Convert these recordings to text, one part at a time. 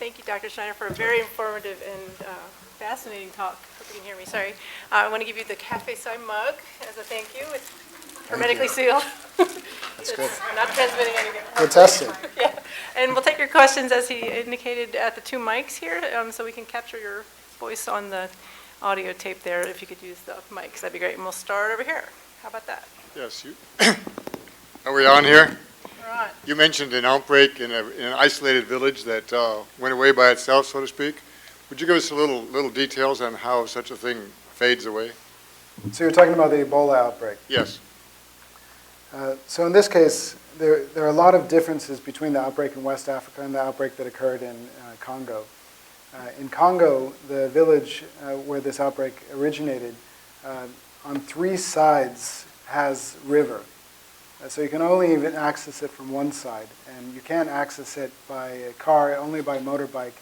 Thank you, Dr. Schneider, for a very informative and fascinating talk. Hope you can hear me. Sorry. I want to give you the Cafe Soy mug as a thank you. It's hermetically sealed. That's good. We're not transmitting anything. We'll test it. Yeah. And we'll take your questions, as he indicated, at the 2 mics here, so we can capture your voice on the audio tape there. If you could use the mics, that'd be great. And we'll start over here. How about that? Yes. Are we on here? We're on. You mentioned an outbreak in an isolated village that went away by itself, so to speak. Would you give us a little details on how such a thing fades away? So you're talking about the Ebola outbreak. Yes. So in this case, there are a lot of differences between the outbreak in West Africa and the outbreak that occurred in Congo. In Congo, the village where this outbreak originated, on 3 sides has river. So you can only even access it from one side, and you can't access it by a car, only by motorbike.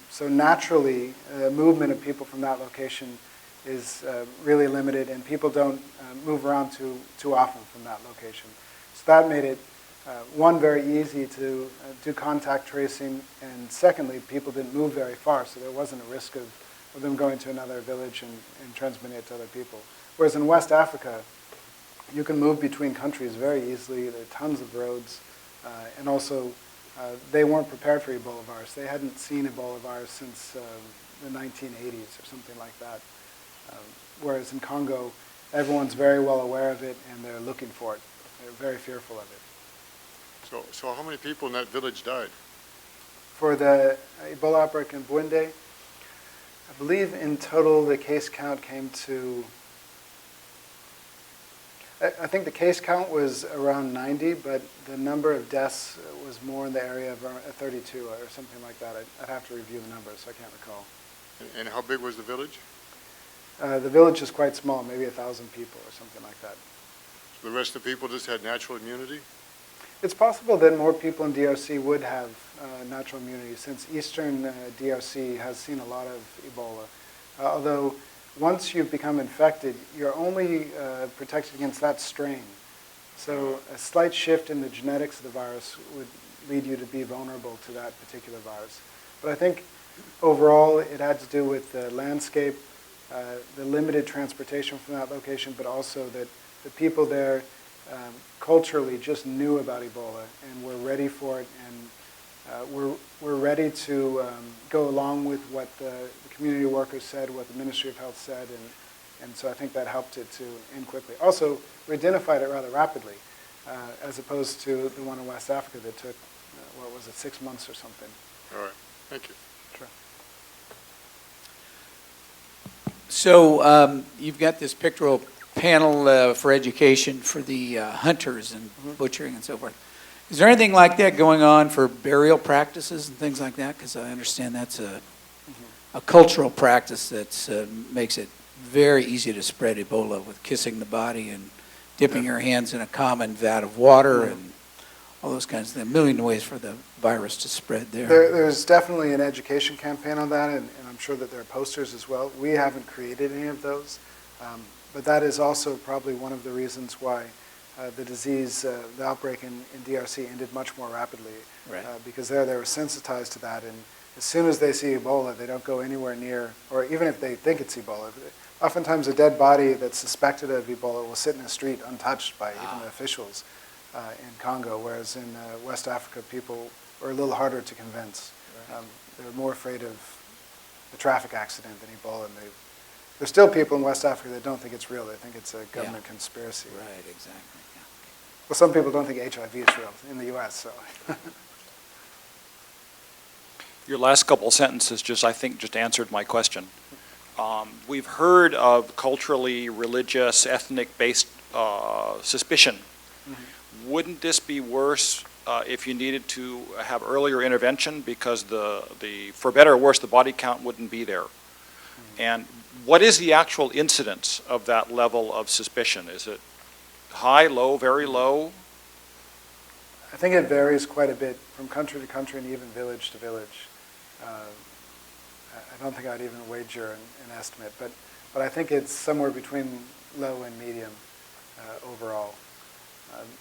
So naturally, movement of people from that location is really limited, and people don't move around too often from that location. So that made it, one, very easy to do contact tracing, and secondly, people didn't move very far, so there wasn't a risk of them going to another village and transmitting it to other people. Whereas in West Africa, you can move between countries very easily. There are tons of roads, and also they weren't prepared for Ebola virus. They hadn't seen Ebola virus since the 1980s or something like that. Whereas in Congo, everyone's very well aware of it, and they're looking for it. They're very fearful of it. So how many people in that village died? For the Ebola outbreak in Buinde, I believe in total the case count came to, I think the case count was around 90, but the number of deaths was more in the area of 32 or something like that. I'd have to review the numbers, so I can't recall. And how big was the village? The village is quite small, maybe 1,000 people or something like that. So the rest of the people just had natural immunity? It's possible that more people in DRC would have natural immunity, since eastern DRC has seen a lot of Ebola. Although once you've become infected, you're only protected against that strain. So a slight shift in the genetics of the virus would lead you to be vulnerable to that particular virus. But I think overall it had to do with the landscape, the limited transportation from that location, but also that the people there culturally just knew about Ebola and were ready for it, and were ready to go along with what the community workers said, what the Ministry of Health said, and so I think that helped it to end quickly. Also, we identified it rather rapidly, as opposed to the one in West Africa that took, what was it, 6 months or something. All right. Thank you. Sure. So you've got this pictorial panel for education for the hunters and butchering and so forth. Is there anything like that going on for burial practices and things like that? Because I understand that's a cultural practice that makes it very easy to spread Ebola, with kissing the body and dipping your hands in a common vat of water and all those kinds of things. A million ways for the virus to spread there. There's definitely an education campaign on that, and I'm sure that there are posters as well. We haven't created any of those, but that is also probably one of the reasons why the disease, the outbreak in DRC ended much more rapidly, Right. Because they were sensitized to that, and as soon as they see Ebola, they don't go anywhere near, or even if they think it's Ebola. Oftentimes a dead body that's suspected of Ebola will sit in the street untouched by even the officials in Congo, whereas in West Africa, people were a little harder to convince. Right. They were more afraid of the traffic accident than Ebola, and there's still people in West Africa that don't think it's real. They think it's a government conspiracy. Right, exactly. Yeah. Well, some people don't think HIV is real in the U.S., so. Your last couple sentences I think just answered my question. We've heard of culturally, religious, ethnic-based suspicion. Mm-hmm. Wouldn't this be worse if you needed to have earlier intervention, because for better or worse, the body count wouldn't be there? Mm-hmm. And what is the actual incidence of that level of suspicion? Is it high, low, very low? I think it varies quite a bit from country to country and even village to village. I don't think I'd even wager an estimate, but I think it's somewhere between low and medium overall.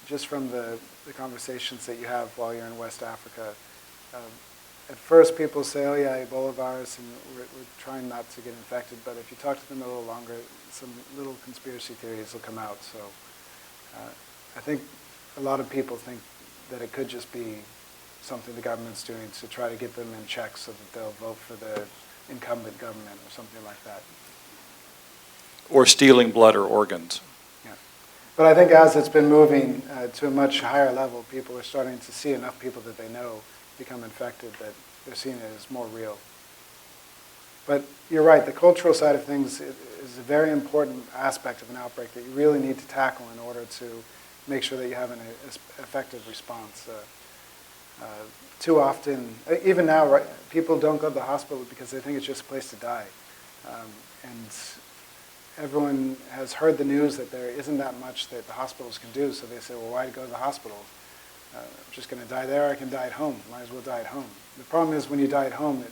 Just from the conversations that you have while you're in West Africa, at first people say, oh yeah, Ebola virus, and we're trying not to get infected, but if you talk to them a little longer, some little conspiracy theories will come out. So I think a lot of people think that it could just be something the government's doing to try to get them in check so that they'll vote for the incumbent government or something like that. Or stealing blood or organs. But I think as it's been moving to a much higher level, people are starting to see enough people that they know become infected that they're seeing it as more real. But you're right, the cultural side of things is a very important aspect of an outbreak that you really need to tackle in order to make sure that you have an effective response. Too often, even now, right, people don't go to the hospital because they think it's just a place to die. And everyone has heard the news that there isn't that much that the hospitals can do, so they say, well, why go to the hospital? I'm just going to die there, I can die at home. Might as well die at home. The problem is when you die at home,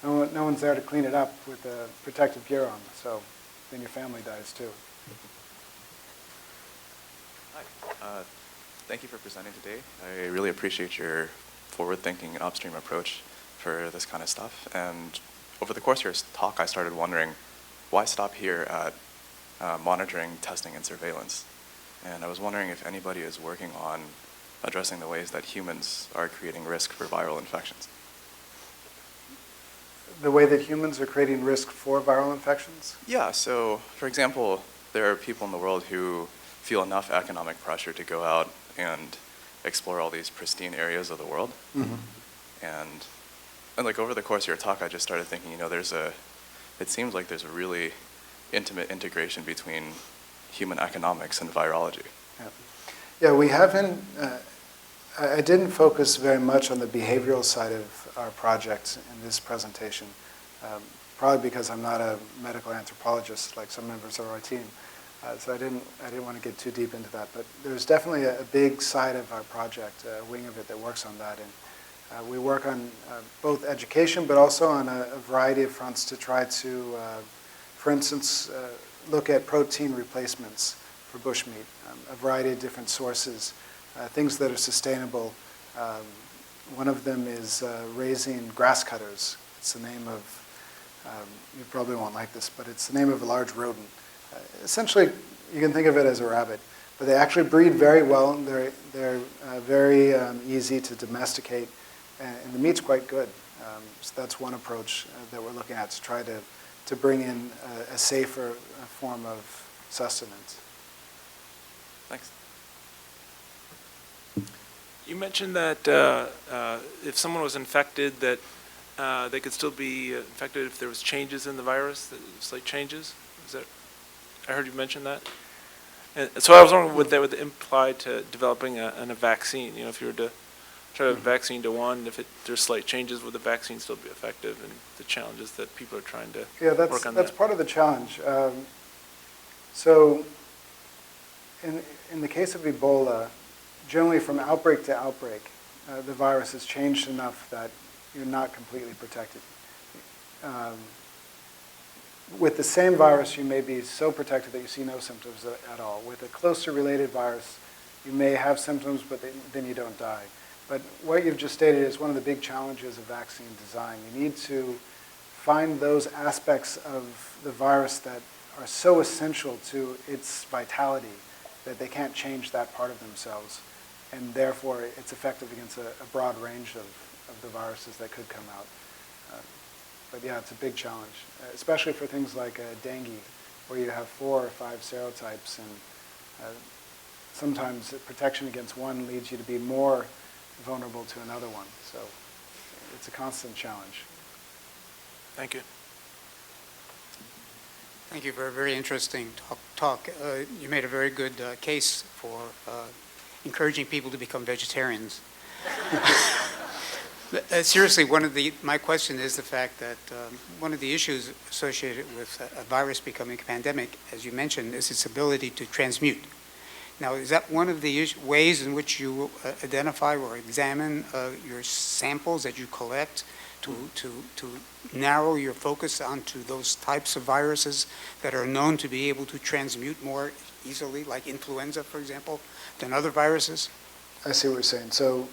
no one's there to clean it up with a protective gear on, so then your family dies too. Hi. Thank you for presenting today. I really appreciate your forward-thinking and upstream approach for this kind of stuff. And over the course of your talk, I started wondering, why stop here at monitoring, testing, and surveillance? And I was wondering if anybody is working on addressing the ways that humans are creating risk for viral infections. The way that humans are creating risk for viral infections? Yeah, so for example, there are people in the world who feel enough economic pressure to go out and explore all these pristine areas of the world. Mm-hmm. And like over the course of your talk, I just started thinking, it seems like there's a really intimate integration between human economics and virology. Yeah, we haven't, I didn't focus very much on the behavioral side of our project in this presentation, probably because I'm not a medical anthropologist like some members of our team. So I didn't want to get too deep into that, but there's definitely a big side of our project, a wing of it that works on that. And we work on both education, but also on a variety of fronts to try to, for instance, look at protein replacements for bushmeat, a variety of different sources, things that are sustainable. One of them is raising grass cutters. It's the name of, you probably won't like this, but it's the name of a large rodent. Essentially, you can think of it as a rabbit, but they actually breed very well. They're very easy to domesticate, and the meat's quite good. So that's one approach that we're looking at to try to bring in a safer form of sustenance. Thanks. You mentioned that if someone was infected, that they could still be infected if there was changes in the virus, slight changes. Is that? I heard you mention that. And so I was wondering what that would imply to developing a vaccine. If you were to try a vaccine to one, if there's slight changes, would the vaccine still be effective? And the challenges that people are trying to work on that's part of the challenge. So in the case of Ebola, generally from outbreak to outbreak, the virus has changed enough that you're not completely protected. With the same virus, you may be so protected that you see no symptoms at all. With a closely related virus, you may have symptoms, but then you don't die. But what you've just stated is one of the big challenges of vaccine design. You need to find those aspects of the virus that are so essential to its vitality that they can't change that part of themselves. And therefore, it's effective against a broad range of the viruses that could come out. But yeah, it's a big challenge, especially for things like dengue, where you have 4 or 5 serotypes, and sometimes protection against one leads you to be more vulnerable to another one. So it's a constant challenge. Thank you. Thank you for a very interesting talk. You made a very good case for encouraging people to become vegetarians. Seriously, my question is the fact that one of the issues associated with a virus becoming a pandemic, as you mentioned, is its ability to transmute. Now, is that one of the ways in which you identify or examine your samples that you collect to narrow your focus onto those types of viruses that are known to be able to transmute more easily, like influenza, for example, than other viruses? I see what you're saying. So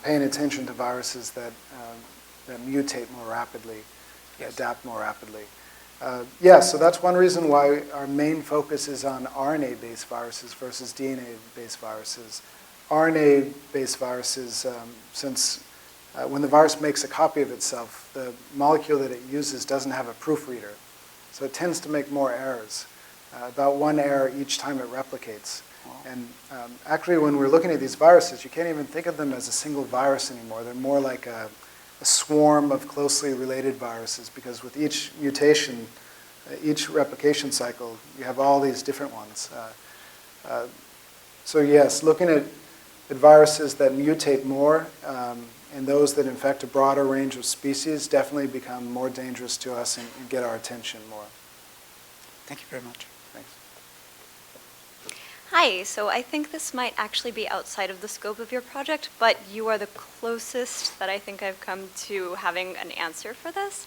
paying attention to viruses that mutate more rapidly, adapt more rapidly. So that's one reason why our main focus is on RNA-based viruses versus DNA-based viruses. RNA-based viruses, since when the virus makes a copy of itself, the molecule that it uses doesn't have a proofreader. So it tends to make more errors, about one error each time it replicates. And actually, when we're looking at these viruses, you can't even think of them as a single virus anymore. They're more like a swarm of closely related viruses, because with each mutation, each replication cycle, you have all these different ones. So yes, looking at viruses that mutate more and those that infect a broader range of species definitely become more dangerous to us and get our attention more. Thank you very much. Thanks. Hi, so I think this might actually be outside of the scope of your project, but you are the closest that I think I've come to having an answer for this.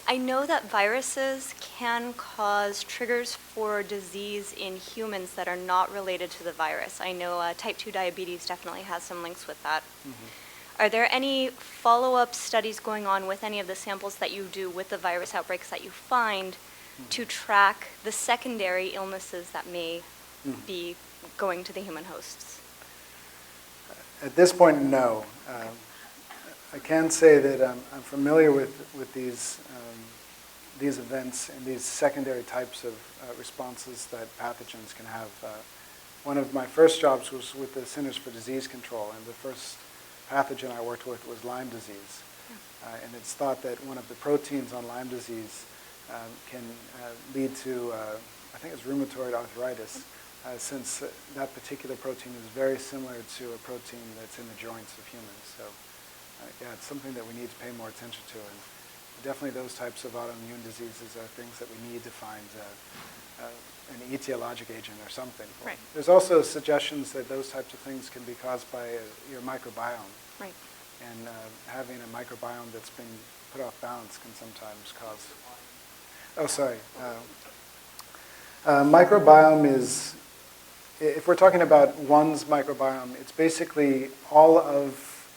I know that viruses can cause triggers for disease in humans that are not related to the virus. I know type 2 diabetes definitely has some links with that. Are there any follow-up studies going on with any of the samples that you do with the virus outbreaks that you find to track the secondary illnesses that may be going to the human hosts? At this point, no. I can say that I'm familiar with these events and these secondary types of responses that pathogens can have. One of my first jobs was with the Centers for Disease Control, and the first pathogen I worked with was Lyme disease. And it's thought that one of the proteins on Lyme disease can lead to, I think it's rheumatoid arthritis, since that particular protein is very similar to a protein that's in the joints of humans. So yeah, it's something that we need to pay more attention to. And definitely those types of autoimmune diseases are things that we need to find an etiologic agent or something for. Right. There's also suggestions that those types of things can be caused by your microbiome. Right. And having a microbiome that's been put off balance can sometimes cause... Oh, sorry. Microbiome is, if we're talking about one's microbiome, it's basically all of,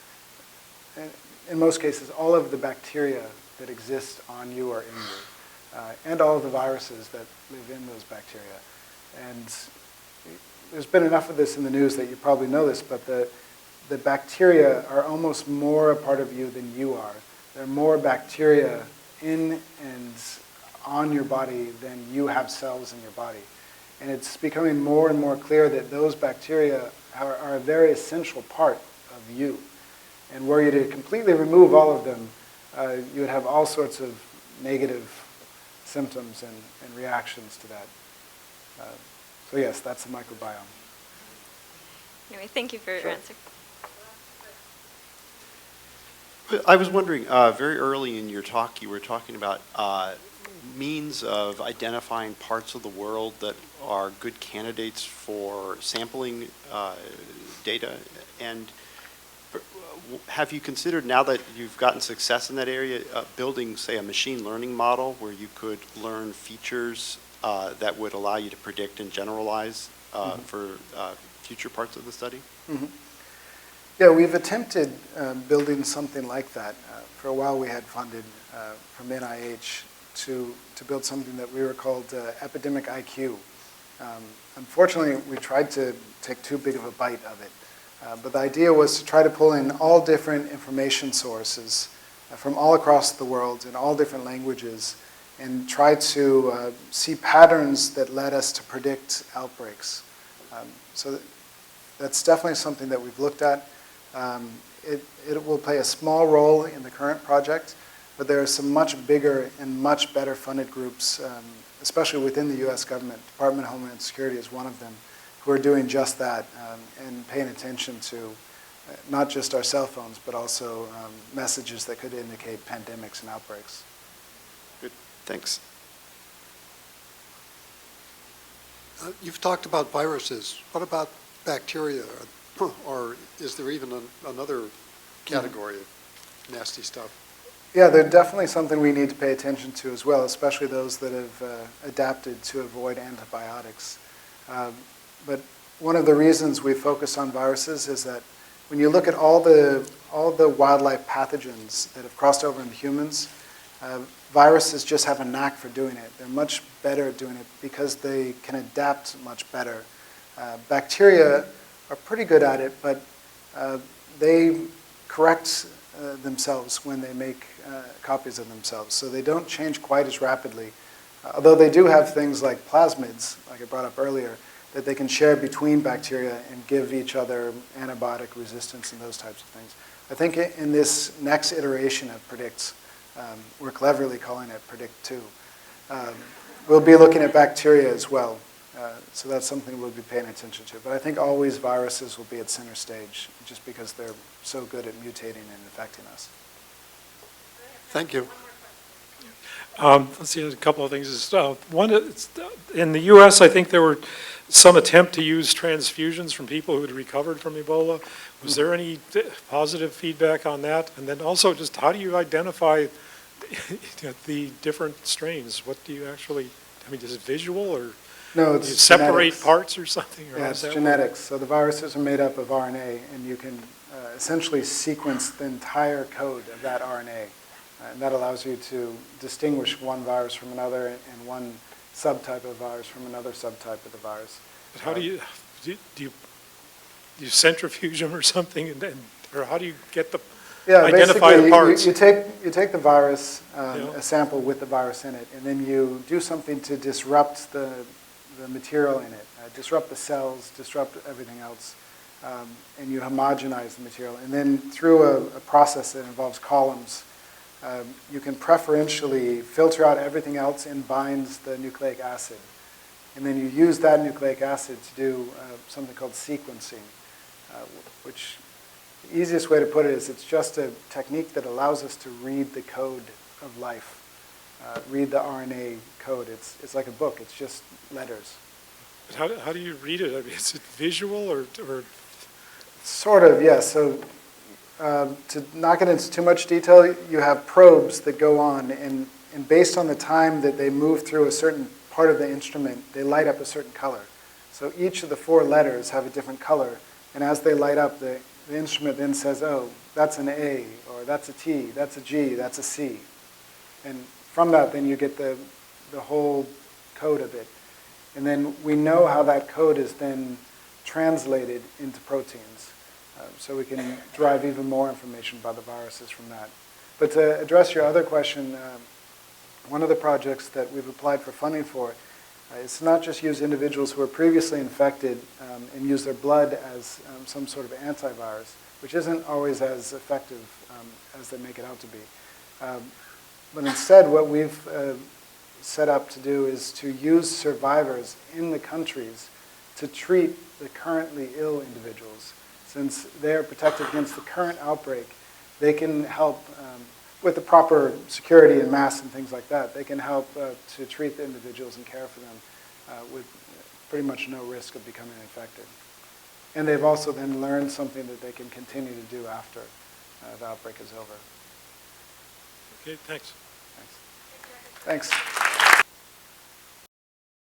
in most cases, all of the bacteria that exist on you or in you, and all of the viruses that live in those bacteria. And there's been enough of this in the news that you probably know this, but the bacteria are almost more a part of you than you are. There are more bacteria in and on your body than you have cells in your body. And it's becoming more and more clear that those bacteria are a very essential part of you. And were you to completely remove all of them, you would have all sorts of negative symptoms and reactions to that. So yes, that's the microbiome. Anyway, thank you for your answer. I was wondering, very early in your talk, you were talking about means of identifying parts of the world that are good candidates for sampling data. And have you considered, now that you've gotten success in that area, building, say, a machine learning model where you could learn features that would allow you to predict and generalize for future parts of the study? Yeah, we've attempted building something like that. For a while we had funded from NIH to build something that we were called Epidemic IQ. Unfortunately, we tried to take too big of a bite of it. But the idea was to try to pull in all different information sources from all across the world in all different languages and try to see patterns that led us to predict outbreaks. So that's definitely something that we've looked at. It will play a small role in the current project, but there are some much bigger and much better funded groups, especially within the US government. Department of Homeland Security is one of them, who are doing just that and paying attention to not just our cell phones, but also messages that could indicate pandemics and outbreaks. Good, thanks. You've talked about viruses. What about bacteria? Or is there even another category of nasty stuff? Yeah, they're definitely something we need to pay attention to as well, especially those that have adapted to avoid antibiotics. But one of the reasons we focus on viruses is that when you look at all the wildlife pathogens that have crossed over into humans, viruses just have a knack for doing it. They're much better at doing it because they can adapt much better. Bacteria are pretty good at it, but they correct themselves when they make copies of themselves. So they don't change quite as rapidly. Although they do have things like plasmids, like I brought up earlier, that they can share between bacteria and give each other antibiotic resistance and those types of things. I think in this next iteration of Predicts, we're cleverly calling it Predict 2, we'll be looking at bacteria as well. So that's something we'll be paying attention to. But I think always viruses will be at center stage just because they're so good at mutating and infecting us. Thank you. Let's see, a couple of things. One, in the U.S., I think there were some attempt to use transfusions from people who had recovered from Ebola. Was there any positive feedback on that? And then also, just how do you identify the different strains? What do you actually, I mean, is it visual, or No, do it's you separate genetics. parts or something? Or Yeah, how it's does that work? genetics. So the viruses are made up of RNA, and you can essentially sequence the entire code of that RNA. And that allows you to distinguish one virus from another and one subtype of virus from another subtype of the virus. But how do you centrifuge them or something, or how do you get the identify the parts? You take the virus, a sample with the virus in it, and then you do something to disrupt the material in it, disrupt the cells, disrupt everything else, and you homogenize the material. And then through a process that involves columns, you can preferentially filter out everything else and binds the nucleic acid. And then you use that nucleic acid to do something called sequencing, which the easiest way to put it is it's just a technique that allows us to read the code of life, read the RNA code. It's like a book. It's just letters. But how do you read it? I mean, is it visual or? Sort of, yes. So to not get into too much detail, you have probes that go on, and based on the time that they move through a certain part of the instrument, they light up a certain color. So each of the 4 letters have a different color, and as they light up, the instrument then says, oh, that's an A, or that's a T, that's a G, that's a C. And from that, then you get the whole code of it. And then we know how that code is then translated into proteins. So we can derive even more information about the viruses from that. But to address your other question, one of the projects that we've applied for funding for is to not just use individuals who were previously infected and use their blood as some sort of antivirus, which isn't always as effective as they make it out to be. But instead, what we've set up to do is to use survivors in the countries to treat the currently ill individuals. Since they're protected against the current outbreak, they can help with the proper security and masks and things like that. They can help to treat the individuals and care for them with pretty much no risk of becoming infected. And they've also then learned something that they can continue to do after the outbreak is over. Okay, thanks. Thanks.